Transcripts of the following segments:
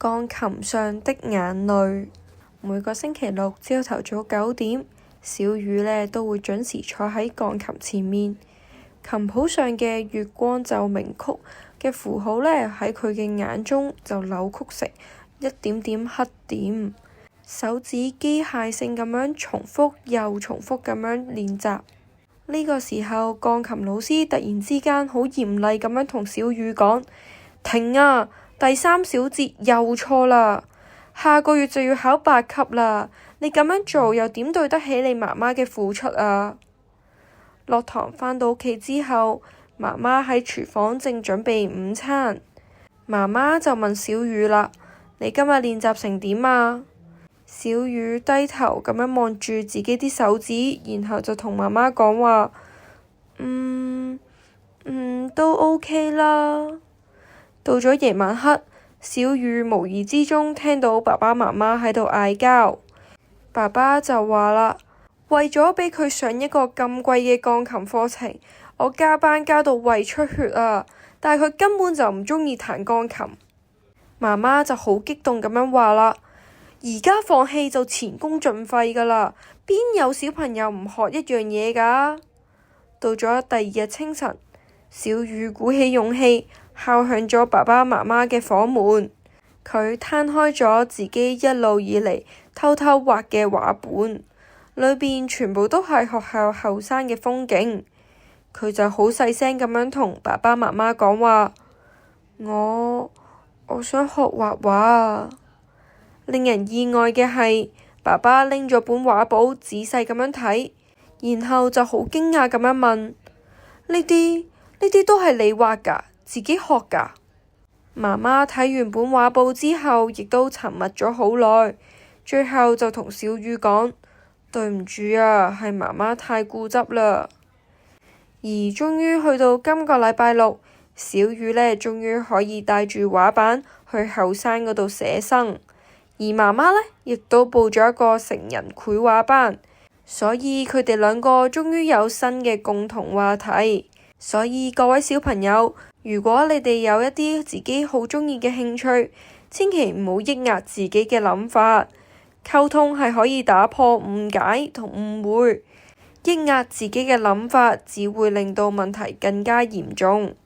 鋼琴上的眼淚。每個星期六朝頭早9點，小雨呢都會準時坐喺鋼琴前面。琴譜上嘅月光奏鳴曲嘅符號呢，喺佢嘅眼中就扭曲成一點點黑點。手指機械性咁樣重複又重複咁樣練習。呢個時候，鋼琴老師突然之間好嚴厲咁樣同小雨講：停啊！第3小節又錯啦，下個月就要考8級啦。你咁樣做又點對得起你媽媽嘅付出啊？落堂返到屋企之後，媽媽喺廚房正準備午餐，媽媽就問小雨啦：你今日練習成點啊？小雨低頭咁樣望住自己啲手指，然後就同媽媽講話：都 OK 啦。到咗夜晚黑，小雨無意之中聽到爸爸媽媽喺度嗌交。爸爸就話啦：為咗俾佢上一個咁貴嘅鋼琴課程，我加班加到胃出血啊！但係佢根本就唔鍾意彈鋼琴。媽媽就好激動咁樣話啦：而家放棄就前功盡廢㗎啦，邊有小朋友唔學一樣嘢㗎？到咗第2日清晨，小雨鼓起勇氣敲響咗爸爸媽媽嘅房門。佢攤開咗自己一路以嚟偷偷畫嘅畫本，裏邊全部都係學校後生嘅風景。佢就好細聲咁樣同爸爸媽媽講話：我想學畫畫啊！令人意外嘅係，爸爸拎咗本畫簿仔細咁樣睇，然後就好驚訝咁樣問：呢啲都係你畫㗎，自己學㗎？媽媽睇完本畫簿之後，亦都沉默咗好耐，最後就同小雨講：對唔住啊，係媽媽太固執啦。而終於去到今個禮拜六，小雨呢終於可以帶住畫板去後山嗰度寫生，而媽媽呢亦都報咗一個成人繪畫班，所以佢哋2個終於有新嘅共同話題。所以各位小朋友，如果你哋有一啲自己好鍾意嘅興趣，千祈唔好抑壓自己嘅諗法。溝通係可以打破誤解同誤會，抑壓自己嘅諗法只會令到問題更加嚴重。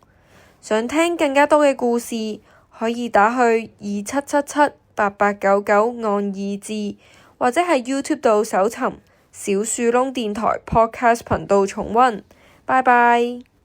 想聽更加多嘅故事，可以打去27778899按2字，或者喺 YouTube 度搜尋小樹窿電台 Podcast 頻道重溫。拜拜。